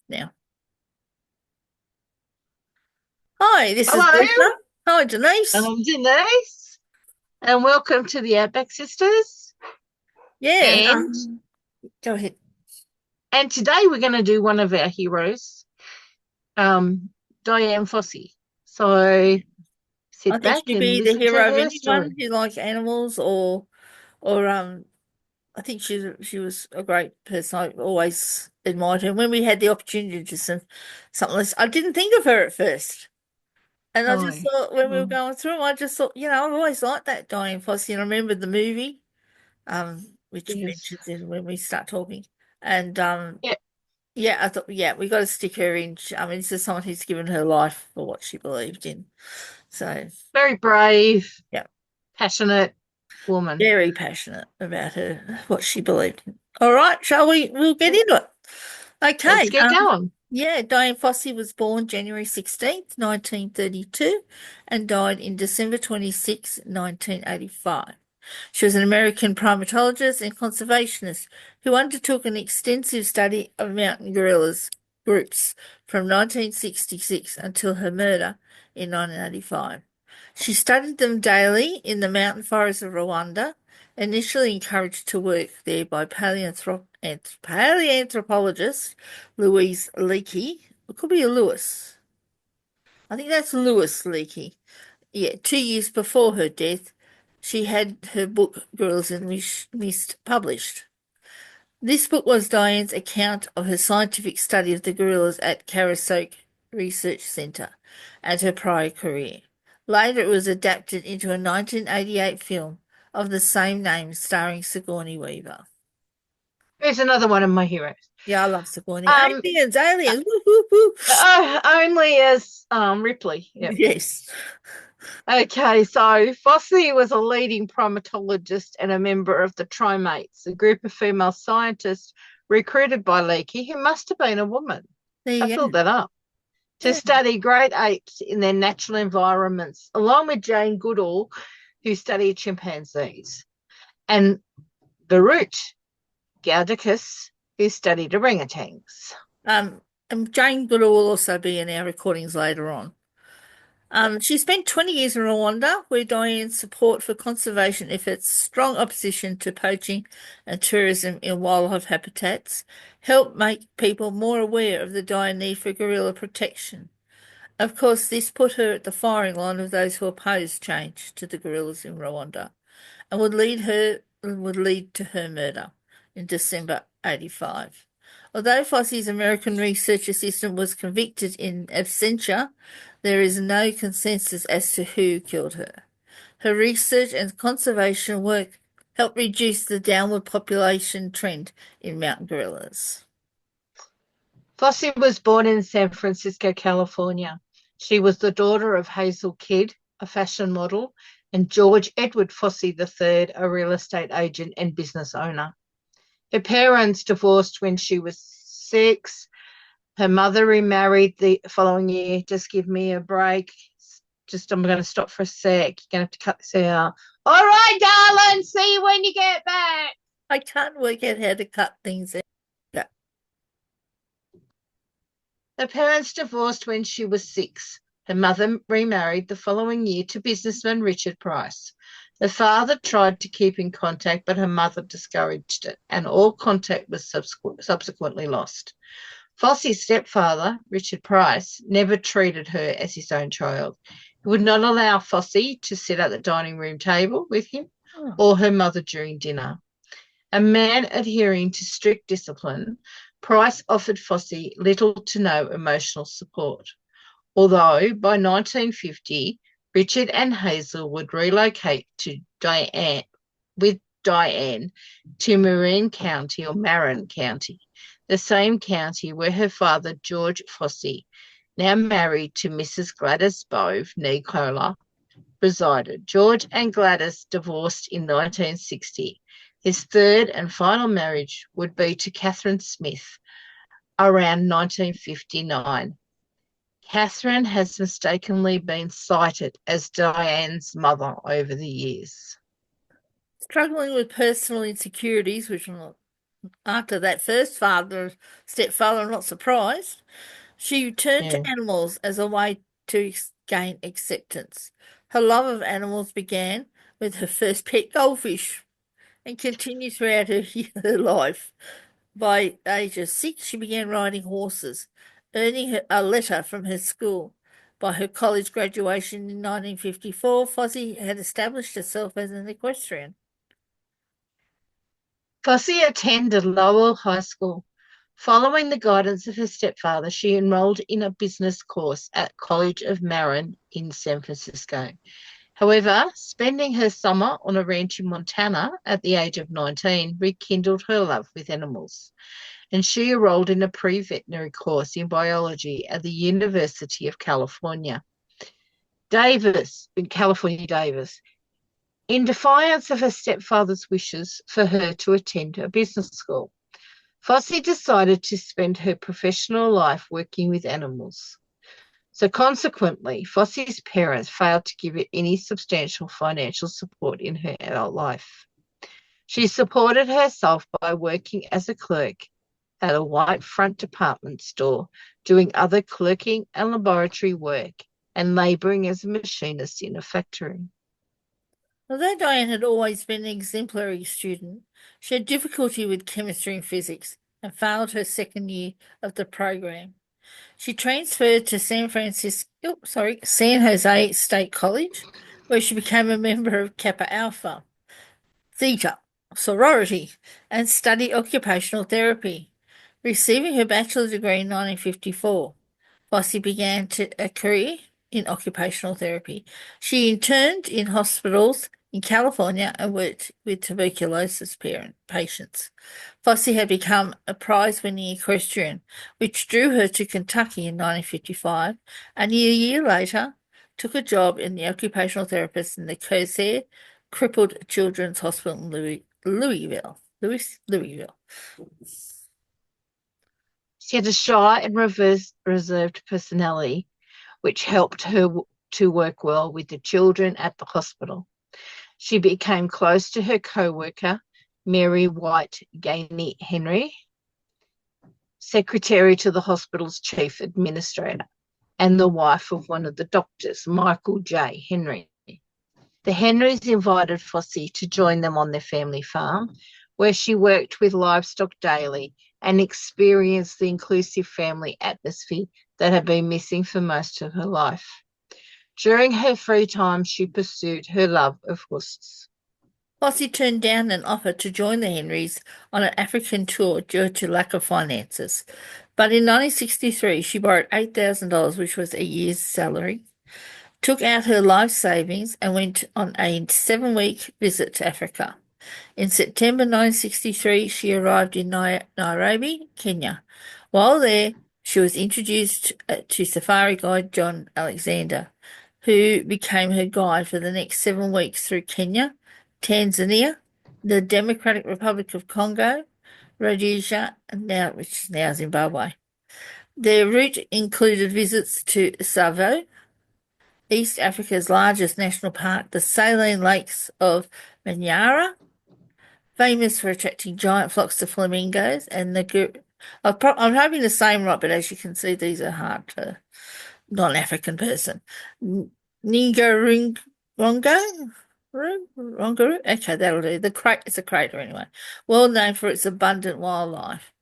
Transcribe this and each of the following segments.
now. Hi, this is Hello, Lisa. Hi, Denise. I'm Denise, and welcome to the Outback Sisters. Yeah, And go ahead. and today we're going to do one of our heroes, Diane Fossey. So I sit think back she'd and be the listen to hero of her anyone story. who likes animals, or I think she was a great person. I always admired her. When we had the opportunity to some something like this, I didn't think of her at first. And I Oh, just thought when we were well, going through them, I just thought, I've always liked that Diane Fossey. And I remember the movie, which yes, mentions it when we start talking. And yeah, yeah, I thought, yeah, we got to stick her in. I mean, this is someone who's given her life for what she believed in. So, very brave, yeah, passionate woman. very passionate about her, what she believed in. All right, shall we? We'll get into it. Let's Okay. get going. Yeah, Diane Fossey was born January 16th, 1932, and died in December 26th, 1985. She was an American primatologist and conservationist who undertook an extensive study of mountain gorillas groups from 1966 until her murder in 1985. She studied them daily in the mountain forests of Rwanda, initially encouraged to work there by paleanthropologist Louise Leakey. It could be a Lewis. I think that's Lewis Leakey. Yeah, 2 years before her death, she had her book Girls in Mist published. This book was Diane's account of her scientific study of the gorillas at Karasoke Research Centre and her prior career. Later, it was adapted into a 1988 film of the same name starring Sigourney Weaver. Here's another one of my heroes. Yeah, I love Sigourney. Um, Aliens, aliens, woo, woo, woo. only as Ripley. Yep. Yes. Okay, so Fossey was a leading primatologist and a member of the Trimates, a group of female scientists recruited by Leakey, who must have been a woman. There I you filled go. that up. To Yeah. study great apes in their natural environments, along with Jane Goodall, who studied chimpanzees, and the root Gaudicus, who studied orangutans. Um, and Jane Goodall will also be in our recordings later on. Yep. She spent 20 years in Rwanda, where Diane's support for conservation efforts, strong opposition to poaching and tourism in wildlife habitats, helped make people more aware of the dire need for gorilla protection. Of course, this put her at the firing line of those who opposed change to the gorillas in Rwanda and would lead to her murder in December 85. Although Fossey's American research assistant was convicted in absentia, there is no consensus as to who killed her. Her research and conservation work helped reduce the downward population trend in mountain gorillas. Fossey was born in San Francisco, California. She was the daughter of Hazel Kidd, a fashion model, and George Edward Fossey III, a real estate agent and business owner. Her parents divorced when she was 6. Her mother remarried the following year. Just give me a break. I'm going to stop for a sec. You're going to have to cut this out. All right, darling. See you when you get back. I can't work out how to cut things out. Yeah. Her parents divorced when she was 6. Her mother remarried the following year to businessman Richard Price. Her father tried to keep in contact, but her mother discouraged it, and all contact was subsequently lost. Fossey's stepfather, Richard Price, never treated her as his own child. He would not allow Fossey to sit at the dining room table with him Oh. or her mother during dinner. A man adhering to strict discipline, Price offered Fossey little to no emotional support. Although by 1950, Richard and Hazel would relocate to Diane to Marin County, the same county where her father, George Fossey, now married to Mrs. Gladys Bove Nicola, resided. George and Gladys divorced in 1960. His third and final marriage would be to Catherine Smith around 1959. Catherine has mistakenly been cited as Diane's mother over the years. Struggling with personal insecurities, which I'm not. After that first stepfather, I'm not surprised. She turned Yeah. to animals as a way to gain acceptance. Her love of animals began with her first pet goldfish and continued throughout her life. By age of 6, she began riding horses, earning a letter from her school. By her college graduation in 1954, Fossey had established herself as an equestrian. Fossey attended Lowell High School. Following the guidance of her stepfather, she enrolled in a business course at College of Marin in San Francisco. However, spending her summer on a ranch in Montana at the age of 19 rekindled her love with animals, and she enrolled in a pre-veterinary course in biology at the University of California. California Davis, in defiance of her stepfather's wishes for her to attend a business school. Fossey decided to spend her professional life working with animals. So consequently, Fossey's parents failed to give her any substantial financial support in her adult life. She supported herself by working as a clerk at a white front department store, doing other clerking and laboratory work, and labouring as a machinist in a factory. Although Diane had always been an exemplary student, she had difficulty with chemistry and physics and failed her second year of the program. She transferred to San Jose State College, where she became a member of Kappa Alpha Theta sorority and studied occupational therapy. Receiving her bachelor's degree in 1954, Fossey began a career in occupational therapy. She interned in hospitals in California and worked with tuberculosis patients. Fossey had become a prize-winning equestrian, which drew her to Kentucky in 1955, and a year later took a job in the occupational therapist in the Corsair Crippled Children's Hospital in Louisville. She had a shy and reserved personality, which helped her to work well with the children at the hospital. She became close to her co-worker, Mary White Gainey Henry, secretary to the hospital's chief administrator, and the wife of one of the doctors, Michael J. Henry. The Henrys invited Fossey to join them on their family farm, where she worked with livestock daily and experienced the inclusive family atmosphere that had been missing for most of her life. During her free time, she pursued her love of horses. Fossey turned down an offer to join the Henrys on an African tour due to lack of finances. But in 1963, she borrowed $8,000, which was a year's salary, took out her life savings, and went on a 7-week visit to Africa. In September 1963, she arrived in Nairobi, Kenya. While there, she was introduced to safari guide John Alexander, who became her guide for the next 7 weeks through Kenya, Tanzania, the Democratic Republic of Congo, Rhodesia, which is now Zimbabwe. Their route included visits to Tsavo, East Africa's largest national park, the saline lakes of Manyara, famous for attracting giant flocks of flamingos, and I'm hoping the same right, but as you can see, these are hard to non-African person. Ningaringongo? Rongaroo? Okay, that'll do. It's a crater anyway. Well known for its abundant wildlife.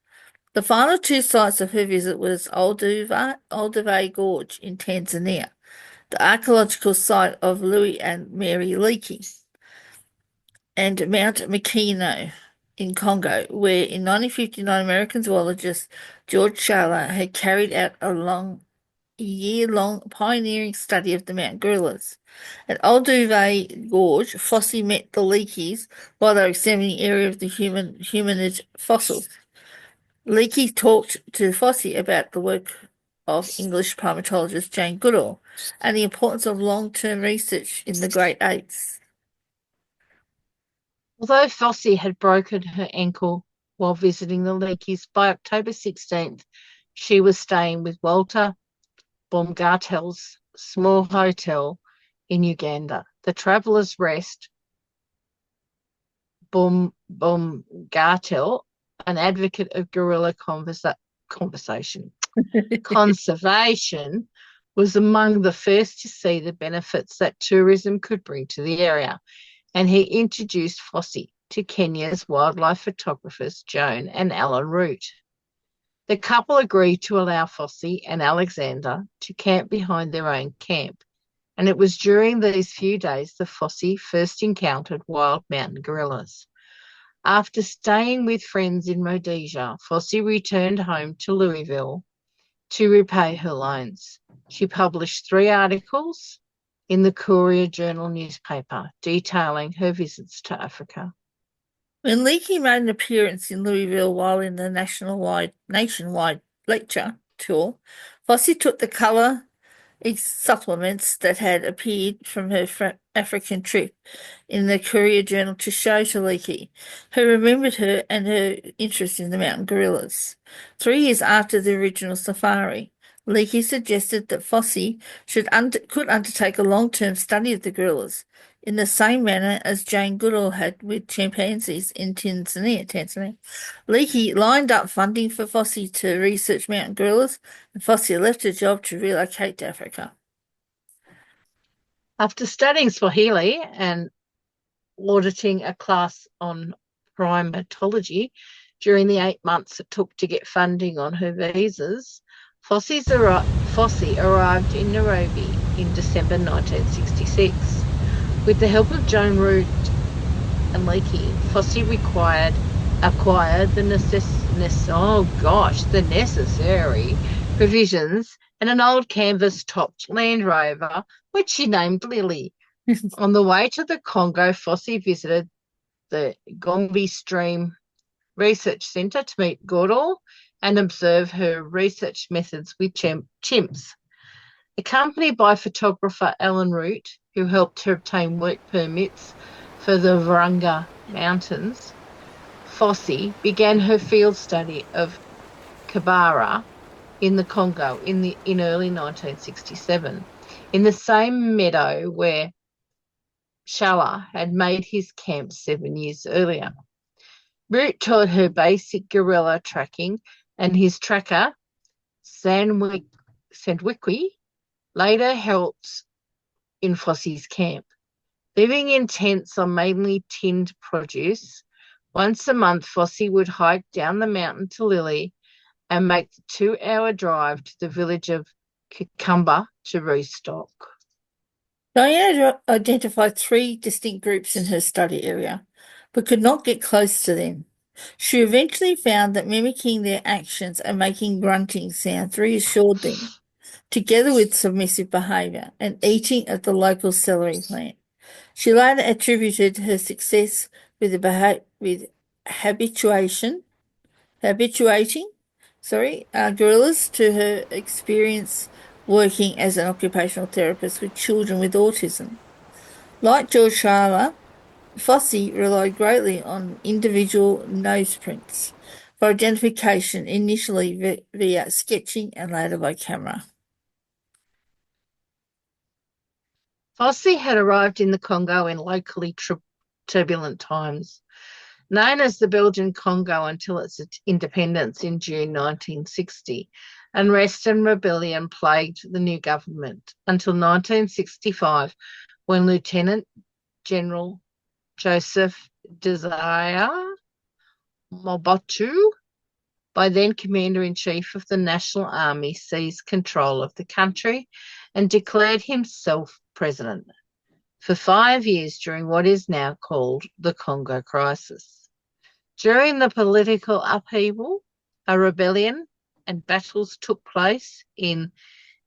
The final two sites of her visit was Olduvai Gorge in Tanzania, the archaeological site of Louis and Mary Leakey, and Mount Mikeno in Congo, where in 1959 American zoologist George Schaller had carried out a year-long pioneering study of the Mount gorillas. At Olduvai Gorge, Fossey met the Leakeys while they were examining area of the humanid fossils. Leakey talked to Fossey about the work of English primatologist Jane Goodall and the importance of long-term research in the great apes. Although Fossey had broken her ankle while visiting the Leakeys, by October 16th, she was staying with Walter Baumgartel's small hotel in Uganda. The Traveller's Rest, Baumgartel, an advocate of guerrilla conservation, was among the first to see the benefits that tourism could bring to the area, and he introduced Fossey to Kenya's wildlife photographers Joan and Alan Root. The couple agreed to allow Fossey and Alexander to camp behind their own camp, and it was during these few days that Fossey first encountered wild mountain gorillas. After staying with friends in Rhodesia, Fossey returned home to Louisville to repay her loans. She published 3 articles in the Courier Journal newspaper detailing her visits to Africa. When Leakey made an appearance in Louisville while in the nationwide lecture tour, Fossey took the colour supplements that had appeared from her African trip in the Courier Journal to show to Leakey, who remembered her and her interest in the mountain gorillas. 3 years after the original safari, Leakey suggested that Fossey could undertake a long-term study of the gorillas, in the same manner as Jane Goodall had with chimpanzees in Tanzania. Leakey lined up funding for Fossey to research mountain gorillas, and Fossey left her job to relocate to Africa. After studying Swahili and auditing a class on primatology during the 8 months it took to get funding on her visas, Fossey arrived in Nairobi in December 1966. With the help of Joan Root and Leakey, Fossey acquired the necessary provisions and an old canvas-topped Land Rover, which she named Lily. On the way to the Congo, Fossey visited the Gombe Stream Research Centre to meet Goodall and observe her research methods with chimps. Accompanied by photographer Alan Root, who helped her obtain work permits for the Virunga Mountains, Fossey began her field study of Kibara in the Congo in early 1967, in the same meadow where Shala had made his camp 7 years earlier. Root taught her basic gorilla tracking, and his tracker, Sandwikwi, later helped in Fossey's camp. Living in tents on mainly tinned produce, once a month Fossey would hike down the mountain to Lily and make the 2-hour drive to the village of Kikamba to restock. Diana identified 3 distinct groups in her study area, but could not get close to them. She eventually found that mimicking their actions and making grunting sounds reassured them, together with submissive behaviour and eating of the local celery plant. She later attributed her success with habituating gorillas to her experience working as an occupational therapist with children with autism. Like George Shala, Fossey relied greatly on individual nose prints for identification, initially via sketching and later by camera. Fossey had arrived in the Congo in locally turbulent times. Known as the Belgian Congo until its independence in June 1960, unrest and rebellion plagued the new government until 1965, when Lieutenant General Joseph Desire Mobutu, by then Commander-in-Chief of the National Army, seized control of the country and declared himself president for 5 years during what is now called the Congo Crisis. During the political upheaval, a rebellion and battles took place in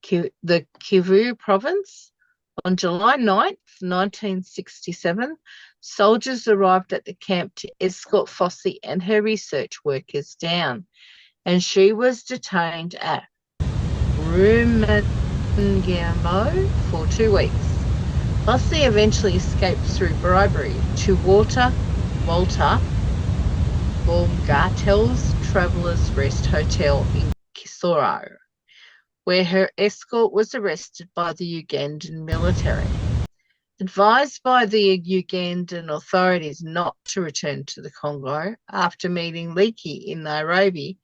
the Kivu province. On July 9th, 1967, soldiers arrived at the camp to escort Fossey and her research workers down, and she was detained at Rumangabo for 2 weeks. Fossey eventually escaped through bribery to Walter Baumgartel's Traveller's Rest Hotel in Kisoro, where her escort was arrested by the Ugandan military. Advised by the Ugandan authorities not to return to the Congo after meeting Leakey in Nairobi,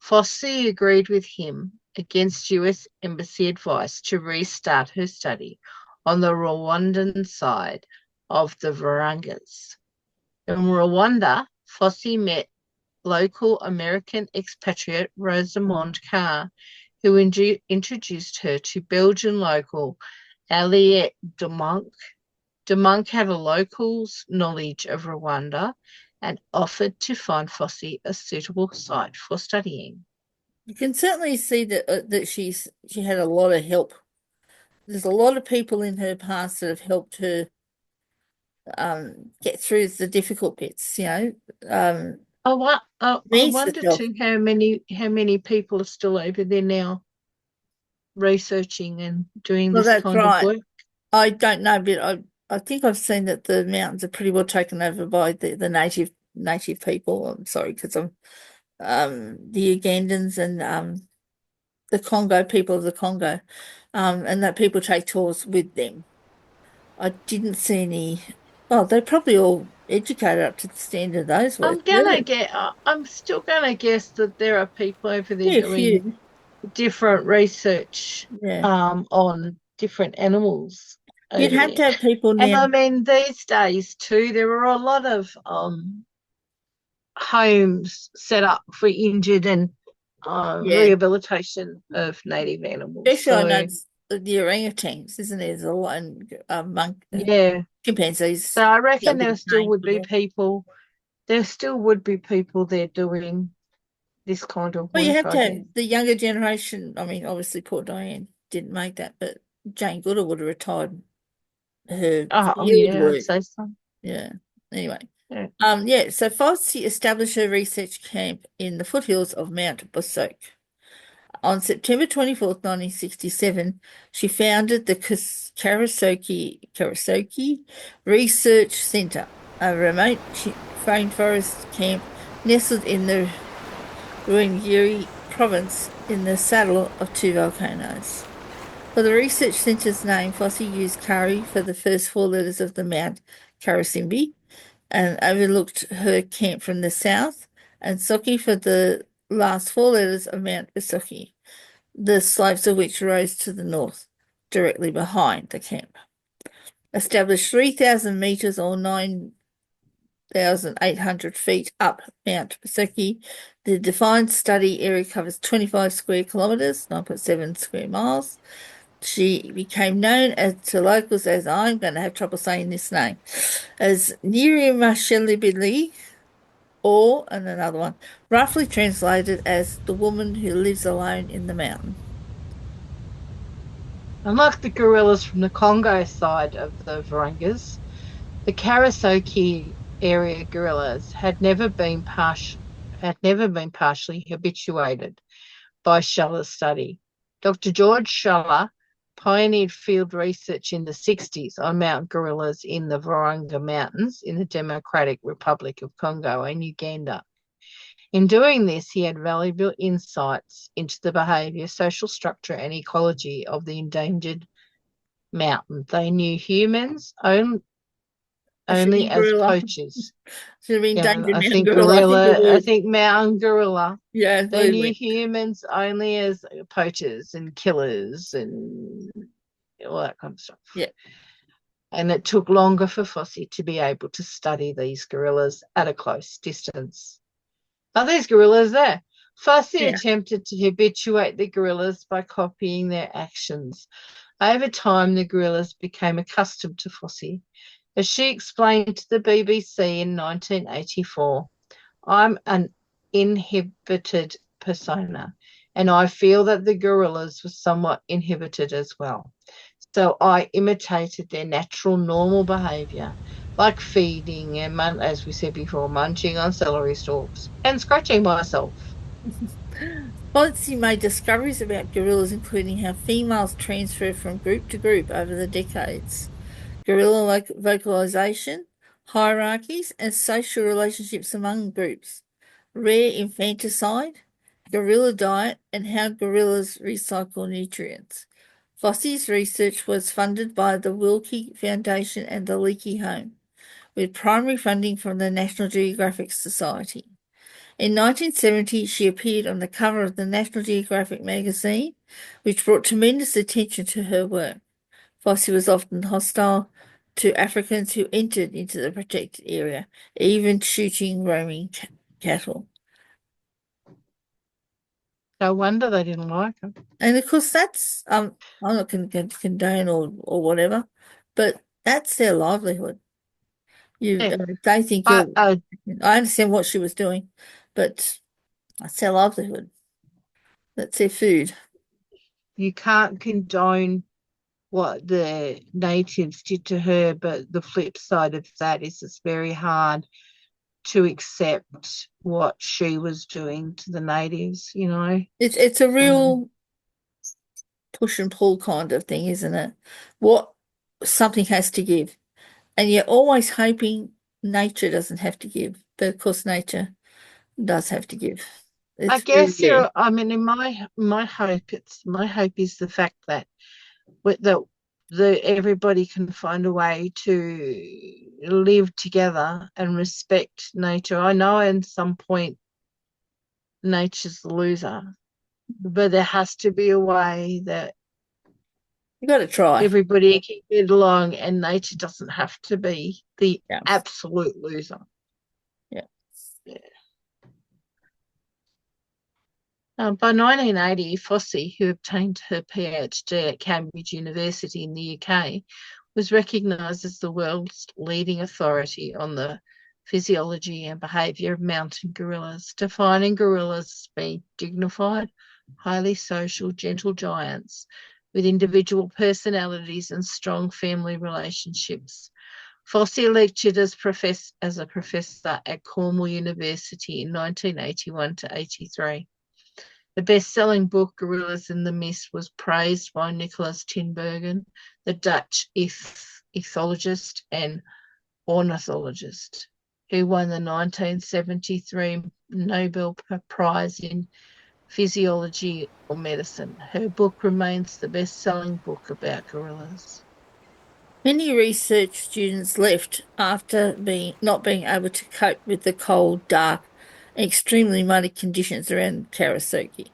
Fossey agreed with him against US Embassy advice to restart her study on the Rwandan side of the Varangas. In Rwanda, Fossey met local American expatriate Rosamond Carr, who introduced her to Belgian local Aliette de Monk. De Monk had a local's knowledge of Rwanda and offered to find Fossey a suitable site for studying. You can certainly see that she had a lot of help. There's a lot of people in her past that have helped her get through the difficult bits, I needs wonder herself. too how many people are still over there now researching and doing Well, this that's kind of right. work. I don't know, but I think I've seen that the mountains are pretty well taken over by the native people. I'm sorry, because I'm the Ugandans and the Congo people of the Congo, and that people take tours with them. I didn't see any. Well, they're probably all educated up to the standard those were. Really, I'm still gonna guess that there are people over there yeah, a doing few. different research Yeah, on different animals you'd over have there. to have people And now. I mean, these days too, there are a lot of homes set up for injured and Yeah, rehabilitation of native animals. especially I So noticed the orangutans, isn't there? There's a lot and yeah, so chimpanzees. I Yeah, a reckon bit there of still name would for be them. people. There still would be people there doing this kind of Well, you work, have I to have guess. the younger generation. I mean, obviously, poor Diane didn't make that, but Jane Goodall would have retired her Oh field yeah, I'd work. say so. Yeah. Anyway, Yeah. yeah. So Fossey established her research camp in the foothills of Mount Bosoke. On September 24th, 1967, she founded the Karasoke Research Center, a remote rainforest camp nestled in the Ruangiri province in the saddle of two volcanoes. For the research centre's name, Fossey used Kari for the first four letters of the Mount Karasimbi and overlooked her camp from the south, and Soki for the last four letters of Mount Bisoki, the slopes of which rose to the north, directly behind the camp. Established 3,000 meters or 9,800 feet up Mount Bisoki, the defined study area covers 25 square kilometers, 9.7 square miles. She became known to locals as, I'm going to have trouble saying this name, as Nirimashelibili, or, and another one, roughly translated as the woman who lives alone in the mountain. Unlike the gorillas from the Congo side of the Varangas, the Karasoke area gorillas had never been partially habituated by Scheller's study. Dr. George Scheller pioneered field research in the 60s on mountain gorillas in the Virunga Mountains in the Democratic Republic of Congo and Uganda. In doing this, he had valuable insights into the behaviour, social structure, and ecology of the endangered mountain. They knew humans I should only mean as gorilla. poachers. Should have been Yeah, Danger I Mountain think Gorilla. I think it gorilla, I would. think mountain gorilla. Yeah, They we knew went. humans only as poachers and killers and all that kind of stuff. Yeah, And it took longer for Fossey to be able to study these gorillas at a close distance. Are these gorillas there? Fossey yeah. attempted to habituate the gorillas by copying their actions. Over time, the gorillas became accustomed to Fossey. As she explained to the BBC in 1984, I'm an inhibited persona, and I feel that the gorillas were somewhat inhibited as well. So I imitated their natural, normal behaviour, like feeding and, as we said before, munching on celery stalks and scratching myself. Policy made discoveries about gorillas, including how females transfer from group to group over the decades, gorilla vocalization, hierarchies, and social relationships among groups, rare infanticide, gorilla diet, and how gorillas recycle nutrients. Fossey's research was funded by the Wilkie Foundation and the Leakey Home, with primary funding from the National Geographic Society. In 1970, she appeared on the cover of the National Geographic magazine, which brought tremendous attention to her work. Fossey was often hostile to Africans who entered into the protected area, even shooting roaming cattle. No wonder they didn't like her. And of course, that's I'm not going to condone or whatever, but that's their livelihood. Yeah. They think I, you're. I, I understand what she was doing, but that's their livelihood. That's their food. you can't condone what the natives did to her, but the flip side of that is it's very hard to accept what she was doing to the natives, you know. It's a Um, real push and pull kind of thing, isn't it? What something has to give, and you're always hoping nature doesn't have to give, but of course nature does have to give. I It's very guess rare. I mean, in my hope is the fact that with the everybody can find a way to live together and respect nature. I know at some point nature's the loser, but there has to be a way that You got to try. everybody can get along and nature doesn't have to be the Yeah, absolute loser. yeah. Yeah. By 1980, Fossey, who obtained her PhD at Cambridge University in the UK, was recognised as the world's leading authority on the physiology and behaviour of mountain gorillas, defining gorillas as being dignified, highly social, gentle giants with individual personalities and strong family relationships. Fossey lectured as a professor at Cornell University in 1981 to 83. The best-selling book, Gorillas in the Mist, was praised by Nicholas Tinbergen, the Dutch ethologist and ornithologist, who won the 1973 Nobel Prize in Physiology or Medicine. Her book remains the best-selling book about gorillas. Many research students left after not being able to cope with the cold, dark, and extremely muddy conditions around Karasaki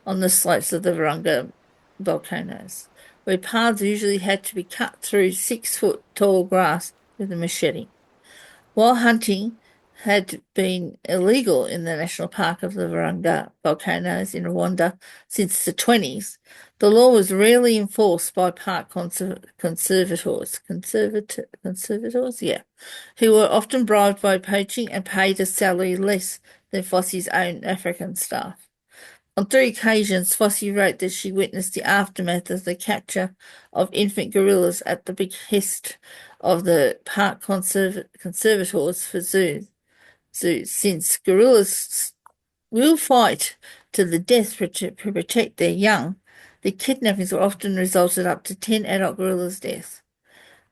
on the slopes of the Virunga volcanoes, where paths usually had to be cut through 6 foot tall grass with a machete. While hunting had been illegal in the National Park of the Virunga volcanoes in Rwanda since the 20s, the law was rarely enforced by park conservators, yeah, who were often bribed by poaching and paid a salary less than Fossey's own African staff. On 3 occasions, Fossey wrote that she witnessed the aftermath of the capture of infant gorillas at the behest of the park conservators for zoos. Since gorillas will fight to the death to protect their young, the kidnappings were often resulted up to 10 adult gorillas' deaths.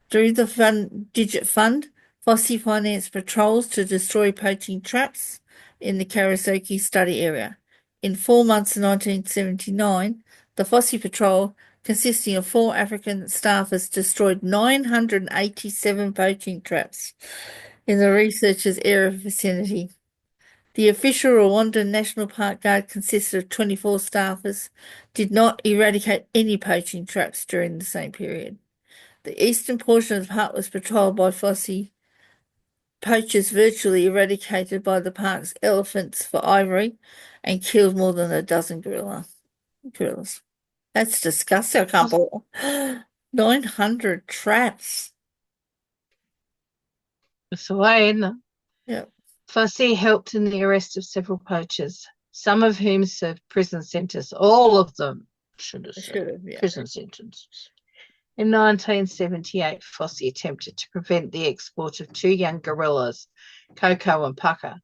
Through the Digit Fund, Fossey financed patrols to destroy poaching traps in the Karasaki study area. In 4 months of 1979, the Fossey Patrol, consisting of 4 African staffers, destroyed 987 poaching traps in the researchers' area vicinity. The official Rwandan National Park Guard consisted of 24 staffers, did not eradicate any poaching traps during the same period. The eastern portion of the park was patrolled by Fossey poachers, virtually eradicated by the park's elephants for ivory, and killed more than a dozen gorillas. That's disgusting. I can't believe 900 traps. That's the way, isn't it? Yeah, Fossey helped in the arrest of several poachers, some of whom served prison sentences. All of them should have I should served have. Yeah, prison sentences. In 1978, Fossey attempted to prevent the export of 2 young gorillas, Coco and Pucker,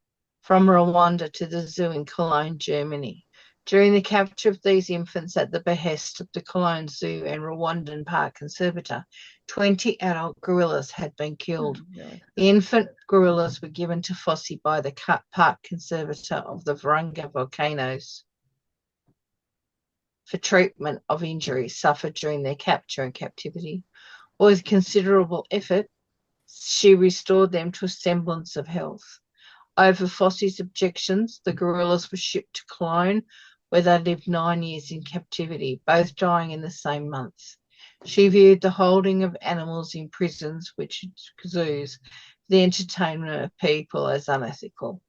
from Rwanda to the zoo in Cologne, Germany. During the capture of these infants at the behest of the Cologne Zoo and Rwandan Park Conservator, 20 adult gorillas had been killed. God. The infant gorillas were given to Fossey by the park conservator of the Virunga volcanoes. for treatment of injuries suffered during their capture and captivity. With considerable effort, she restored them to a semblance of health. Over Fossey's objections, the gorillas were shipped to Cologne, where they lived 9 years in captivity, both dying in the same month. She viewed the holding of animals in prisons, which zoos, the entertainment of people, as unethical.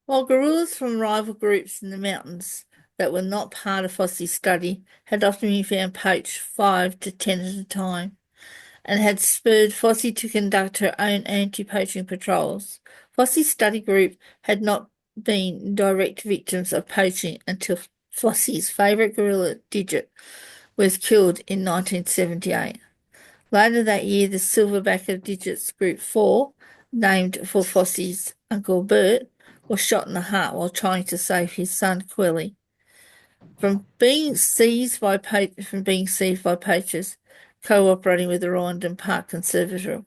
While gorillas from rival groups in the mountains that were not part of Fossey's study had often been found poached 5 to 10 at a time, and had spurred Fossey to conduct her own anti-poaching patrols. Fossey's study group had not been direct victims of poaching until Fossey's favourite gorilla, Digit, was killed in 1978. Later that year, the silverback of Digit's Group 4, named for Fossey's Uncle Bert, was shot in the heart while trying to save his son Quelly from being seized by poachers cooperating with the Rwandan Park Conservator.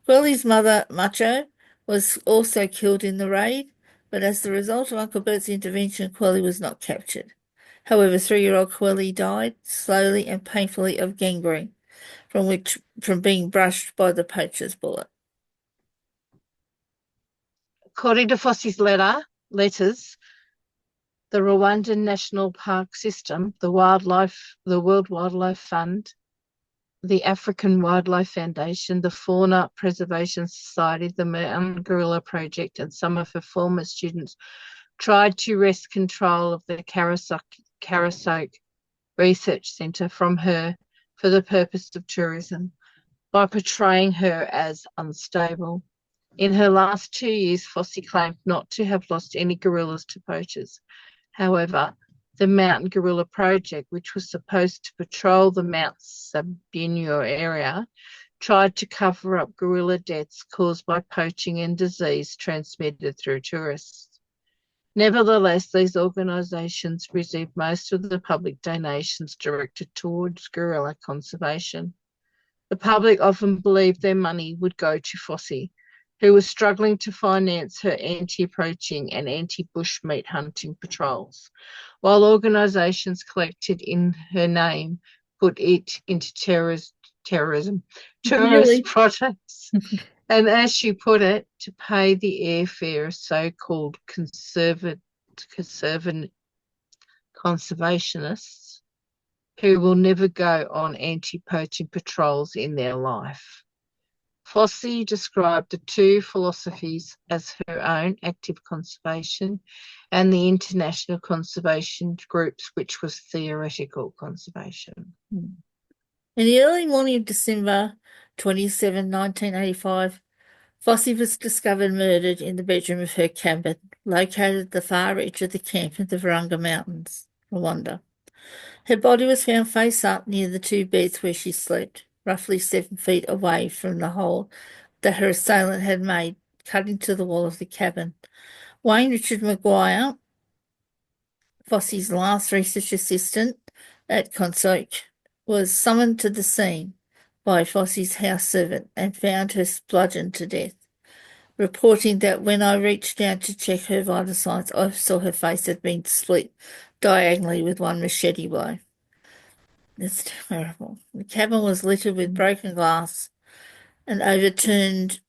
Quelly's mother, Macho, was also killed in the raid, but as the result of Uncle Bert's intervention, Quelly was not captured. However, 3-year-old Quelly died slowly and painfully of gangrene from being brushed by the poacher's bullet. According to Fossey's letters, the Rwandan National Park System, the World Wildlife Fund, the African Wildlife Foundation, the Fauna Preservation Society, the Mountain Gorilla Project, and some of her former students tried to wrest control of the Karasok Research Centre from her for the purpose of tourism by portraying her as unstable. In her last 2 years, Fossey claimed not to have lost any gorillas to poachers. However, the Mountain Gorilla Project, which was supposed to patrol the Mount Sabinyo area, tried to cover up gorilla deaths caused by poaching and disease transmitted through tourists. Nevertheless, these organisations received most of the public donations directed towards gorilla conservation. The public often believed their money would go to Fossey, who was struggling to finance her anti-poaching and anti-bushmeat hunting patrols, while organisations collected in her name put it into terrorism, tourist projects, and as she put it, to pay the airfare of so-called conservationists who will never go on anti-poaching patrols in their life. Fossey described the two philosophies as her own, active conservation, and the international conservation groups, which was theoretical conservation. In the early morning of December 27, 1985, Fossey was discovered murdered in the bedroom of her cabin, located at the far reach of the camp in the Virunga Mountains, Rwanda. Her body was found face up near the two beds where she slept, roughly 7 feet away from the hole that her assailant had made, cut into the wall of the cabin. Wayne Richard Maguire, Fossey's last research assistant at Consok, was summoned to the scene by Fossey's house servant and found her bludgeoned to death, reporting that when I reached down to check her vital signs, I saw her face had been split diagonally with one machete blow. It's terrible. The cabin was littered with broken glass and overturned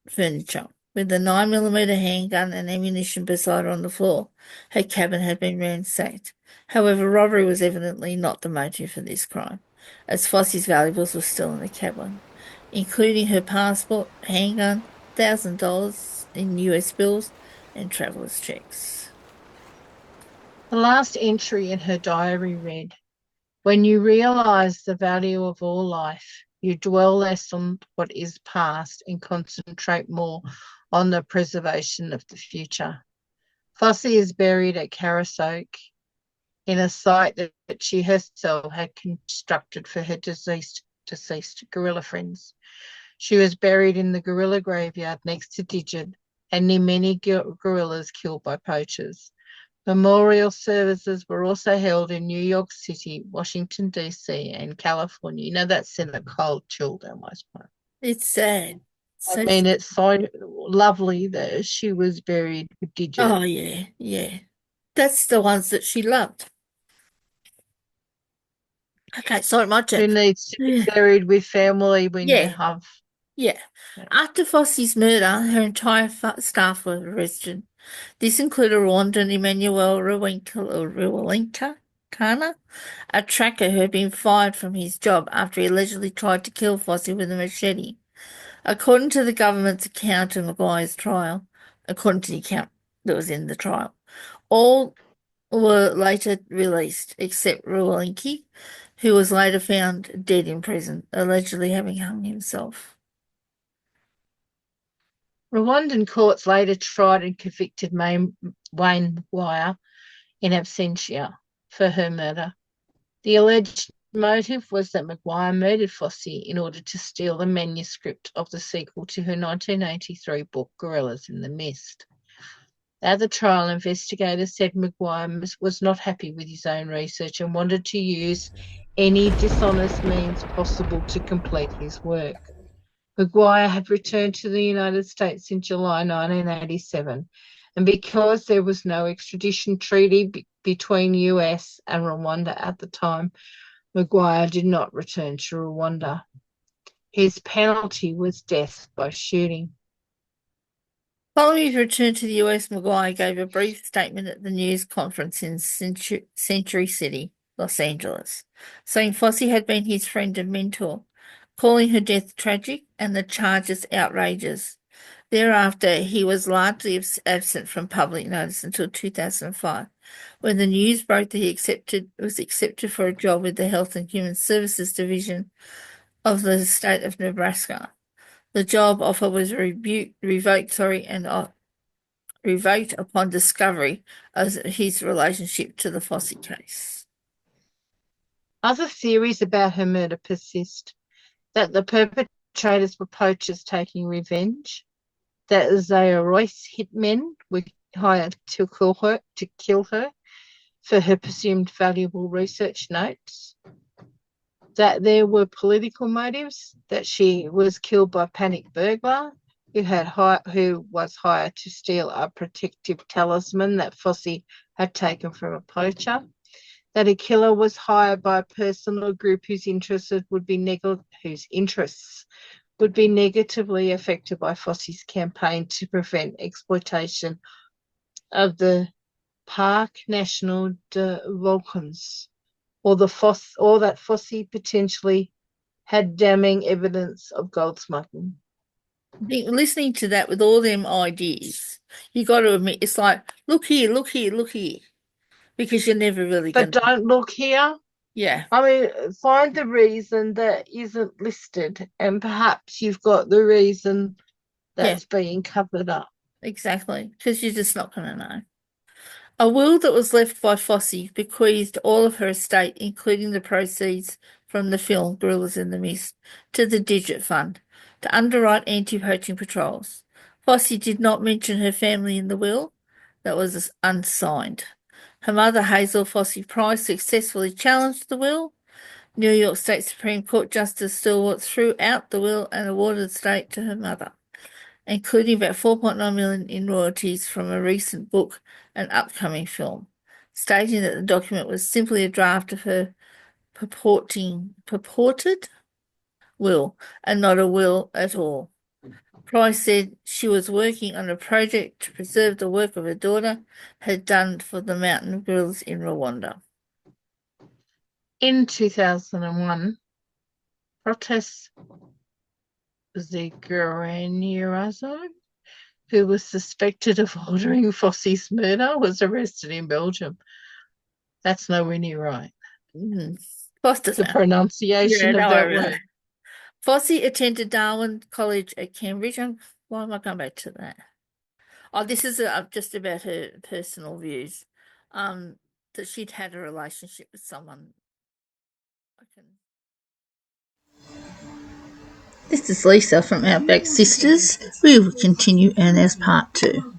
furniture. With a 9mm handgun and ammunition beside her on the floor, her cabin had been ransacked. However, robbery was evidently not the motive for this crime, as Fossey's valuables were still in the cabin, including her passport, handgun, $1,000 in US bills, and traveller's checks. The last entry in her diary read, "When you realise the value of all life, you dwell less on what is past and concentrate more on the preservation of the future." Fossey is buried at Karasok in a site that she herself had constructed for her deceased gorilla friends. She was buried in the gorilla graveyard next to Digit and near many gorillas killed by poachers. Memorial services were also held in New York City, Washington, D.C., and California. You know, that sent a cold chill down my spine. It's sad. I mean, it's so lovely that she was buried with Digit. Oh, yeah, yeah. That's the ones that she loved. Okay, sorry, my turn. Who needs to be Yeah. buried with family when you Yeah. have. Yeah. After Fossey's murder, her entire staff were arrested. This included Rwandan Emmanuel Ruwalinka Kana, a tracker who had been fired from his job after he allegedly tried to kill Fossey with a machete. According to the government's account of Maguire's trial, according to the account that was in the trial, all were later released except Ruwalinki, who was later found dead in prison, allegedly having hung himself. Rwandan courts later tried and convicted Wayne Maguire in absentia for her murder. The alleged motive was that Maguire murdered Fossey in order to steal the manuscript of the sequel to her 1983 book, Gorillas in the Mist. At the trial, investigators said Maguire was not happy with his own research and wanted to use any dishonest means possible to complete his work. Maguire had returned to the United States in July 1987, and because there was no extradition treaty between US and Rwanda at the time, Maguire did not return to Rwanda. His penalty was death by shooting. Following his return to the US, Maguire gave a brief statement at the news conference in Century City, Los Angeles, saying Fossey had been his friend and mentor, calling her death tragic and the charges outrageous. Thereafter, he was largely absent from public notice until 2005, when the news broke that he was accepted for a job with the Health and Human Services Division of the state of Nebraska. The job offer was revoked upon discovery of his relationship to the Fossey case. Other theories about her murder persist: that the perpetrators were poachers taking revenge, that Zaire-Royce hitmen were hired to kill her for her presumed valuable research notes, that there were political motives, that she was killed by a panic burglar who was hired to steal a protective talisman that Fossey had taken from a poacher, that a killer was hired by a person or group whose interests would be negatively affected by Fossey's campaign to prevent exploitation of the Parc National des Volcans, or that Fossey potentially had damning evidence of gold smuggling. Listening to that with all them ideas, you got to admit, it's like, look here, look here, look here, because you're never really going But to. don't look here. Yeah, I mean, find the reason that isn't listed, and perhaps you've got the reason yeah, that's being covered up. exactly, because you're just not going to know. A will that was left by Fossey bequeathed all of her estate, including the proceeds from the film Gorillas in the Mist, to the Digit Fund to underwrite anti-poaching patrols. Fossey did not mention her family in the will that was unsigned. Her mother, Hazel Fossey Price, successfully challenged the will. New York State Supreme Court Justice Stewart threw out the will and awarded the estate to her mother, including about $4.9 million in royalties from a recent book and upcoming film, stating that the document was simply a draft of her purported will and not a will at all. Price said she was working on a project to preserve the work of her daughter had done for the mountain gorillas in Rwanda. In 2001, protests Ziguranirazo, who was suspected of ordering Fossey's murder, was arrested in Belgium. That's nowhere near right. Foster's The pronunciation of that word. Fossey attended Darwin College at Cambridge. Why am I going back to that? Oh, this is just about her personal views. That she'd had a relationship with someone. This is Lisa from Outback Sisters. We will continue in as part 2.